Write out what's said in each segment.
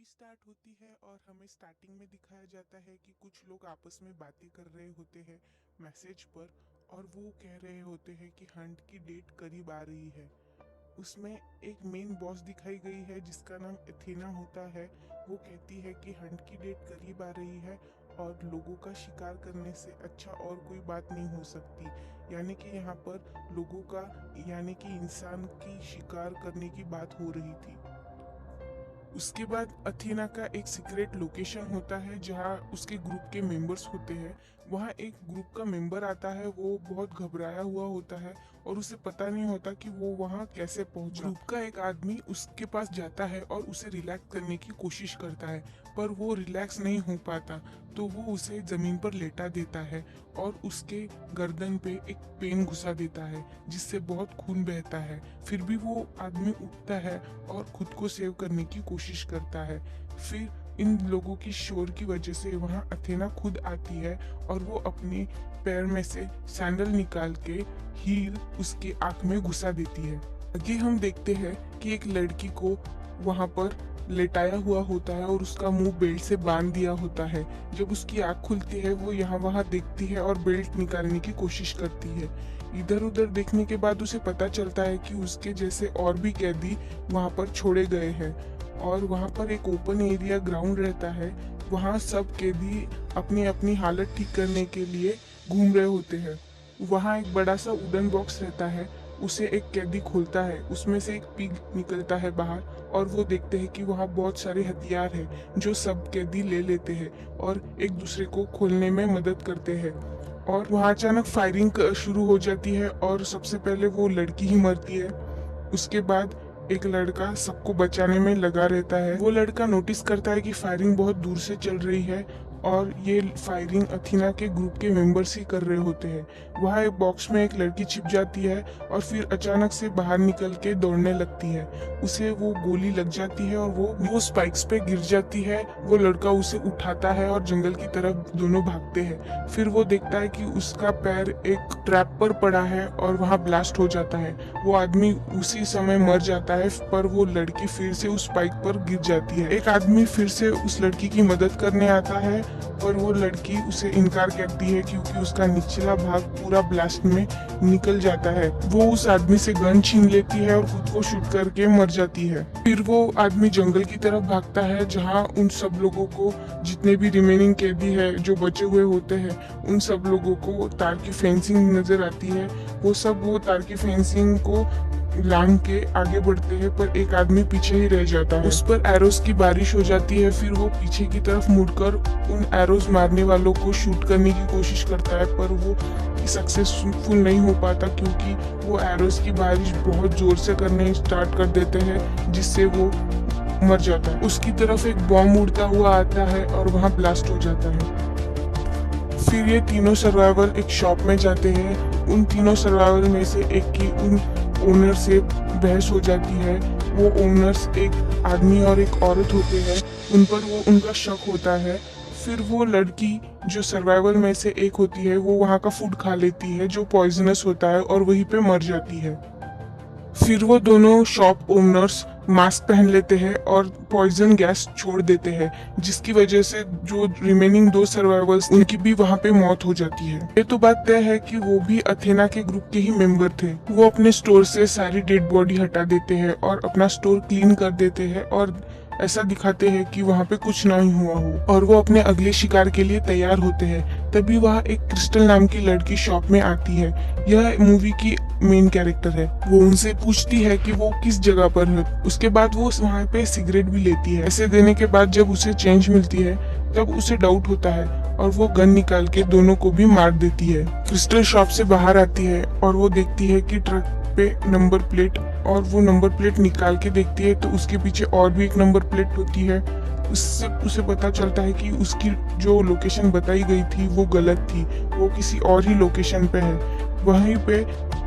Start होती है और हमें स्टार्टिंग में दिखाया जाता है कि कुछ लोग आपस में बातें कर रहे होते हैं मैसेज पर। और वो कह रहे होते हैं कि हंट की डेट करीब आ रही है। उसमें एक मेन बॉस दिखाई गई है जिसका नाम एथेना होता है। वो कहती है कि हंट की डेट करीब आ रही है और लोगों का शिकार करने से अच्छा और कोई बात नहीं हो सकती। यानी कि यहाँ पर लोगों का यानी कि इंसान की शिकार करने की बात हो रही थी। उसके बाद अथेना का एक सीक्रेट लोकेशन होता है जहाँ उसके ग्रुप के मेंबर्स होते हैं। वहाँ एक ग्रुप का मेंबर आता है, वो बहुत घबराया हुआ होता है और उसे पता नहीं होता कि वो वहाँ कैसे पहुंचा। ग्रुप का एक आदमी उसके पास जाता है और उसे रिलैक्स करने की कोशिश करता है, पर वो रिलैक्स नहीं हो पाता। तो वो उसे जमीन पर लेटा देता है और उसके गर्दन पे एक पेन घुसा देता है जिससे बहुत खून बहता है। फिर भी वो आदमी उठता है और खुद को सेव करने की कोशिश करता है। फिर इन लोगों की शोर की वजह से वहां अथेना खुद आती है और वो अपने पैर में से सैंडल निकाल के हील उसकी आंख में घुसा देती है। आगे हम देखते हैं कि एक लड़की को वहां पर लेटाया हुआ होता है और उसका मुंह बेल्ट से बांध दिया होता है। जब उसकी आंख खुलती है वो यहाँ वहाँ देखती है और बेल्ट निकालने की कोशिश करती है। इधर उधर देखने के बाद उसे पता चलता है कि उसके जैसे और भी कैदी वहाँ पर छोड़े गए हैं और वहाँ पर एक ओपन एरिया ग्राउंड रहता है। वहाँ सब कैदी अपनी अपनी हालत ठीक करने के लिए घूम रहे होते हैं। वहाँ एक बड़ा सा वुडन बॉक्स रहता है, उसे एक कैदी खोलता है, उसमें से एक पिग निकलता है बाहर और वो देखते हैं कि वहाँ बहुत सारे हथियार हैं जो सब कैदी ले लेते हैं और एक दूसरे को खोलने में मदद करते हैं। और वहाँ अचानक फायरिंग शुरू हो जाती है और सबसे पहले वो लड़की ही मरती है। उसके बाद एक लड़का सबको बचाने में लगा रहता है। वो लड़का नोटिस करता है कि फायरिंग बहुत दूर से चल रही है और ये फायरिंग अथीना के ग्रुप के मेंबर्स ही कर रहे होते हैं। वहाँ एक बॉक्स में एक लड़की छिप जाती है और फिर अचानक से बाहर निकल के दौड़ने लगती है। उसे वो गोली लग जाती है और वो स्पाइक्स पे गिर जाती है। वो लड़का उसे उठाता है और जंगल की तरफ दोनों भागते हैं। फिर वो देखता है कि उसका पैर एक ट्रैप पर पड़ा है और वहाँ ब्लास्ट हो जाता है। वो आदमी उसी समय मर जाता है, पर वो लड़की फिर से उस स्पाइक पर गिर जाती है। एक आदमी फिर से उस लड़की की मदद करने आता है, पर वो लड़की उसे इनकार करती है क्योंकि उसका निचला भाग पूरा ब्लास्ट में निकल जाता है। वो उस आदमी से गन छीन लेती है और खुद को शूट करके मर जाती है। फिर वो आदमी जंगल की तरफ भागता है जहाँ उन सब लोगों को, जितने भी रिमेनिंग कैदी है जो बचे हुए होते हैं, उन सब लोगों को तार की फेंसिंग नजर आती है। वो तार की फेंसिंग को लांग के आगे बढ़ते हैं, पर एक आदमी पीछे ही रह जाता है। उस पर एरोस की बारिश हो जाती है। फिर वो पीछे की तरफ मुड़कर उन एरोस मारने वालों को शूट करने की कोशिश करता है, पर वो सक्सेसफुल नहीं हो पाता क्योंकि वो एरोस की बारिश बहुत जोर से करने स्टार्ट कर देते हैं जिससे वो मर जाता है। उसकी तरफ एक बॉम्ब उड़ता हुआ आता है और वहाँ ब्लास्ट हो जाता है। फिर ये तीनों सर्वाइवर एक शॉप में जाते हैं। उन तीनों सर्वाइवर में से एक की उन ओनर से बहस हो जाती है। वो ओनर्स एक आदमी और एक औरत होते हैं, उन पर उनका शक होता है। फिर वो लड़की जो सर्वाइवर में से एक होती है वो वहाँ का फूड खा लेती है जो पॉइजनस होता है और वहीं पे मर जाती है। फिर वो दोनों शॉप ओनर्स मास्क पहन लेते हैं और पॉइजन गैस छोड़ देते हैं, जिसकी वजह से जो रिमेनिंग दो सर्वाइवर्स उनकी भी वहाँ पे मौत हो जाती है। ये तो बात तय है कि वो भी अथेना के ग्रुप के ही मेंबर थे। वो अपने स्टोर से सारी डेड बॉडी हटा देते हैं और अपना स्टोर क्लीन कर देते हैं और ऐसा दिखाते हैं कि वहाँ पे कुछ नहीं हुआ हो और वो अपने अगले शिकार के लिए तैयार होते हैं। तभी वहाँ एक क्रिस्टल नाम की लड़की शॉप में आती है। यह मूवी की मेन कैरेक्टर है। वो उनसे पूछती है कि वो किस जगह पर है। उसके बाद वो वहाँ पे सिगरेट भी लेती है। ऐसे देने के बाद जब उसे चेंज मिलती है तब उसे डाउट होता है और वो गन निकाल के दोनों को भी मार देती है। क्रिस्टल शॉप से बाहर आती है और वो देखती है कि ट्रक पे नंबर प्लेट, और वो नंबर प्लेट निकाल के देखती है तो उसके पीछे और भी एक नंबर प्लेट होती है। उससे उसे पता चलता है कि उसकी जो लोकेशन बताई गई थी वो गलत थी, वो किसी और ही लोकेशन पे है। वहीं पे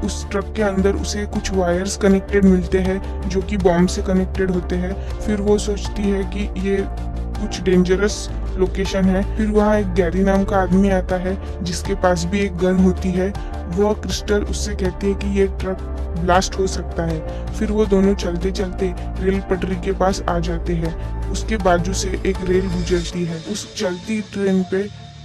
उस ट्रक के अंदर उसे कुछ वायर्स कनेक्टेड मिलते हैं जो कि बॉम्ब से कनेक्टेड होते हैं। फिर वो सोचती है कि ये कुछ डेंजरस लोकेशन है। फिर वहाँ एक गैरी नाम का आदमी आता है जिसके पास भी एक गन होती है। वो क्रिस्टल उससे कहती है कि ये ट्रक ब्लास्ट हो सकता है। फिर वो दोनों चलते चलते रेल पटरी के पास आ जाते हैं। उसके बाजू से एक रेल गुजरती है। उस चलती ट्रेन पे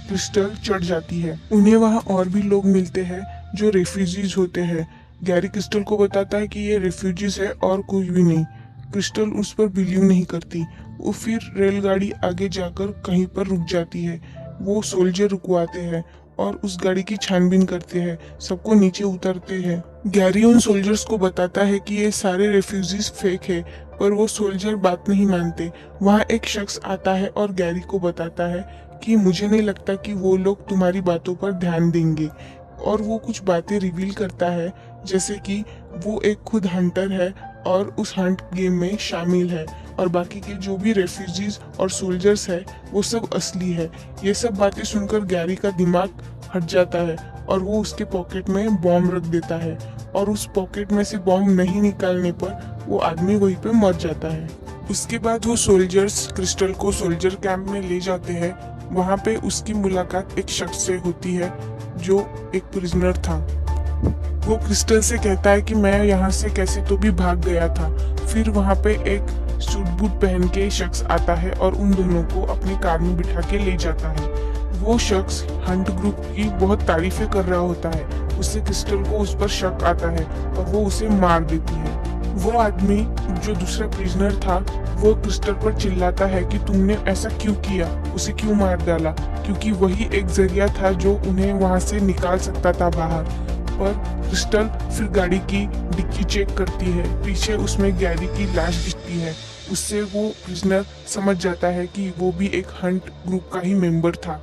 क्रिस्टल चढ़ जाती है। उन्हें वहाँ और भी लोग मिलते हैं जो रेफ्यूजीज होते हैं। गैरी क्रिस्टल को बताता है कि ये रेफ्यूजीज है और कोई भी नहीं। क्रिस्टल उस पर बिलीव नहीं करती। वो फिर रेलगाड़ी आगे जाकर कहीं पर रुक जाती है। वो सोल्जर रुकवाते हैं और उस गाड़ी की छानबीन करते हैं। सबको नीचे उतरते हैं। गैरी उन सोल्जर्स को बताता है कि ये सारे रेफ्यूजीज फेक है, पर वो सोल्जर बात नहीं मानते। वहाँ एक शख्स आता है और गैरी को बताता है कि मुझे नहीं लगता कि वो लोग तुम्हारी बातों पर ध्यान देंगे। और वो कुछ बातें रिवील करता है, जैसे कि वो एक खुद हंटर है और उस हंट गेम में शामिल है, और बाकी के जो भी रेफ्यूजीज और सोल्जर्स है वो सब असली है। ये सब बातें सुनकर गैरी का दिमाग हट जाता है और वो उसके पॉकेट में बॉम्ब रख देता है, और उस पॉकेट में से बॉम्ब नहीं निकालने पर वो आदमी वहीं पे मर जाता है। उसके बाद वो सोल्जर्स क्रिस्टल को सोल्जर कैंप में ले जाते हैं। वहाँ पे उसकी मुलाकात एक शख्स से होती है जो एक प्रिजनर था। वो क्रिस्टल से कहता है कि मैं यहाँ से कैसे तो भी भाग गया था। फिर वहाँ पे एक सूट बूट पहन के शख्स आता है और उन दोनों को अपनी कार में बिठा के ले जाता है। वो शख्स हंट ग्रुप की बहुत तारीफें कर रहा होता है। उससे क्रिस्टल को उस पर शक आता है और वो उसे मार देती है। वो आदमी जो दूसरा प्रिजनर था वो क्रिस्टल पर चिल्लाता है कि तुमने ऐसा क्यों किया, उसे क्यों मार डाला, क्योंकि वही एक जरिया था जो उन्हें वहां से निकाल सकता था बाहर। पर क्रिस्टल फिर गाड़ी की डिक्की चेक करती है। पीछे उसमें गैरी की लाश दिखती है। उससे वो प्रिजनर समझ जाता है कि वो भी एक हंट ग्रुप का ही मेंबर था।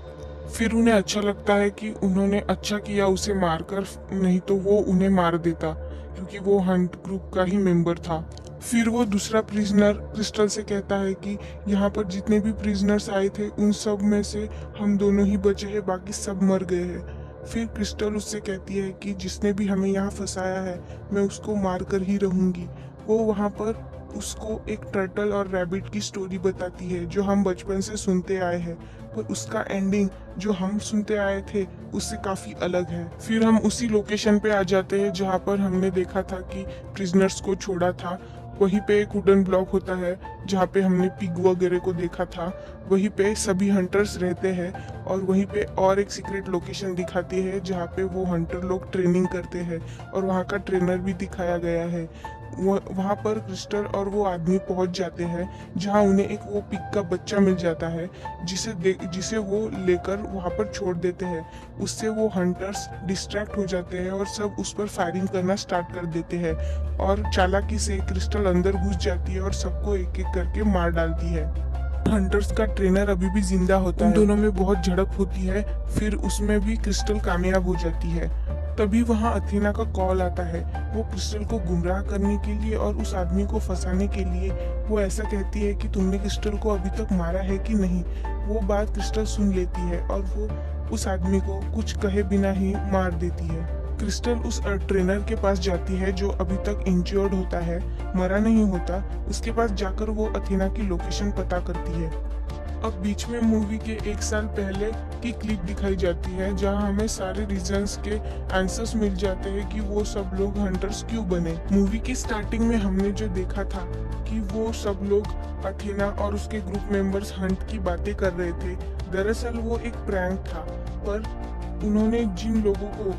फिर उन्हें अच्छा लगता है कि उन्होंने अच्छा किया उसे मारकर, नहीं तो वो उन्हें मार देता, क्योंकि वो हंट ग्रुप का ही मेंबर था। फिर वो दूसरा प्रिजनर क्रिस्टल से कहता है कि यहाँ पर जितने भी प्रिजनर्स आए थे उन सब में से हम दोनों ही बचे हैं, बाकी सब मर गए हैं। फिर क्रिस्टल उससे कहती है कि जिसने भी हमें यहाँ फंसाया है मैं उसको मार कर ही रहूंगी। वो वहाँ पर उसको एक टर्टल और रैबिट की स्टोरी बताती है जो हम बचपन से सुनते आए हैं, पर उसका एंडिंग जो हम सुनते आए थे उससे काफी अलग है। फिर हम उसी लोकेशन पे आ जाते हैं जहाँ पर हमने देखा था कि प्रिजनर्स को छोड़ा था। वहीं पे एक वुडन ब्लॉक होता है जहाँ पे हमने पिग वगैरह को देखा था। वहीं पे सभी हंटर्स रहते हैं, और वहीं पे और एक सीक्रेट लोकेशन दिखाती है जहाँ पे वो हंटर लोग ट्रेनिंग करते हैं, और वहाँ का ट्रेनर भी दिखाया गया है। वहाँ पर क्रिस्टल और वो आदमी पहुंच जाते हैं जहाँ उन्हें एक वो पिग का बच्चा मिल जाता है, जिसे वो लेकर वहाँ पर छोड़ देते हैं। उससे वो हंटर्स डिस्ट्रैक्ट हो जाते हैं और सब उस पर फायरिंग करना स्टार्ट कर देते हैं, और चालाकी से क्रिस्टल अंदर घुस जाती है और सबको एक एक करके मार डालती है। हंटर्स का ट्रेनर अभी भी जिंदा होता है। उन दोनों में बहुत झड़प होती है। फिर उसमें भी क्रिस्टल कामयाब हो जाती है। तभी वहाँ अथीना का कॉल आता है। वो क्रिस्टल को गुमराह करने के लिए और उस आदमी को फंसाने के लिए वो ऐसा कहती है कि तुमने क्रिस्टल को अभी तक मारा है कि नहीं। वो बात क्रिस्टल सुन लेती है और वो उस आदमी को कुछ कहे बिना ही मार देती है। क्रिस्टल उस ट्रेनर के पास जाती है जो अभी तक इंज्योर्ड होता है, मरा नहीं होता। उसके पास जाकर वो अथीना की लोकेशन पता करती है। अब बीच में मूवी के 1 साल पहले की क्लिप दिखाई जाती है जहां हमें सारे रीजंस के आंसर्स मिल जाते हैं कि वो सब लोग हंटर्स क्यों बने। मूवी की स्टार्टिंग में हमने जो देखा था कि वो सब लोग अथीना और उसके ग्रुप मेंबर्स हंट की बातें कर रहे थे, दरअसल वो एक प्रैंक था। पर उन्होंने जिन लोगों को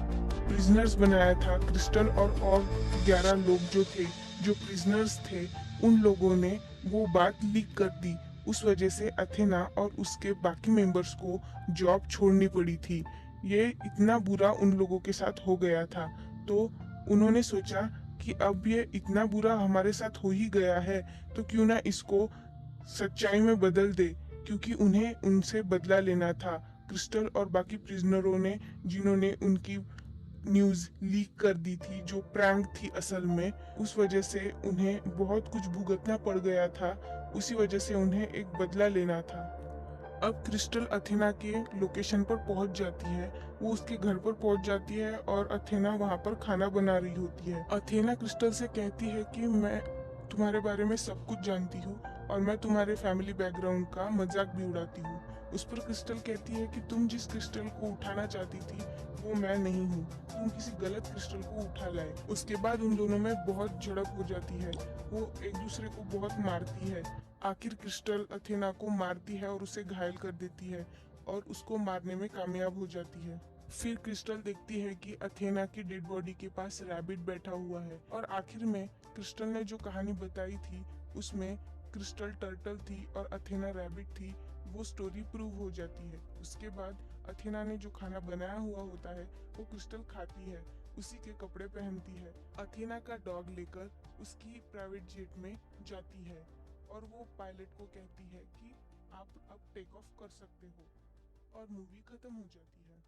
प्रिजनर्स बनाया था, क्रिस्टल और 11 लोग जो थे, जो प्रिजनर्स थे, उन लोगों ने वो बात लीक कर दी। उस वजह से अथेना और उसके बाकी मेंबर्स को जॉब छोड़नी पड़ी थी। ये इतना बुरा उन लोगों के साथ हो गया था, तो उन्होंने सोचा कि अब ये इतना बुरा हमारे साथ हो ही गया है तो क्यों ना इसको सच्चाई में बदल दे, क्योंकि उन्हें उनसे बदला लेना था। क्रिस्टल और बाकी प्रिजनरों ने, जिन्होंने उनकी न्यूज़ लीक कर दी थी जो प्रैंक थी असल में, उस वजह से उन्हें बहुत कुछ भुगतना पड़ गया था। उसी वजह से उन्हें एक बदला लेना था। अब क्रिस्टल अथेना के लोकेशन पर पहुंच जाती है। वो उसके घर पर पहुंच जाती है और अथेना वहां पर खाना बना रही होती है। अथेना क्रिस्टल से कहती है कि मैं तुम्हारे बारे में सब कुछ जानती हूँ और मैं तुम्हारे फैमिली बैकग्राउंड का मजाक भी उड़ाती हूँ। उस पर क्रिस्टल कहती है कि तुम जिस क्रिस्टल को उठाना चाहती थी वो मैं नहीं हूँ, तुम किसी गलत क्रिस्टल को उठा लाए। उसके बाद उन दोनों में बहुत झड़प हो जाती है, वो एक दूसरे को बहुत मारती है। आखिर क्रिस्टल अथेना को मारती है और उसे घायल कर देती है और उसको मारने में कामयाब हो जाती है। फिर क्रिस्टल देखती है कि अथेना की डेड बॉडी के पास रैबिट बैठा हुआ है और आखिर में क्रिस्टल ने जो कहानी बताई थी उसमें क्रिस्टल टर्टल थी और अथेना रैबिट थी, वो स्टोरी प्रूव हो जाती है। उसके बाद अथेना ने जो खाना बनाया हुआ होता है वो क्रिस्टल खाती है, उसी के कपड़े पहनती है, अथेना का डॉग लेकर उसकी प्राइवेट जेट में जाती है और वो पायलट को कहती है कि आप अब टेक ऑफ कर सकते हो और मूवी खत्म हो जाती है।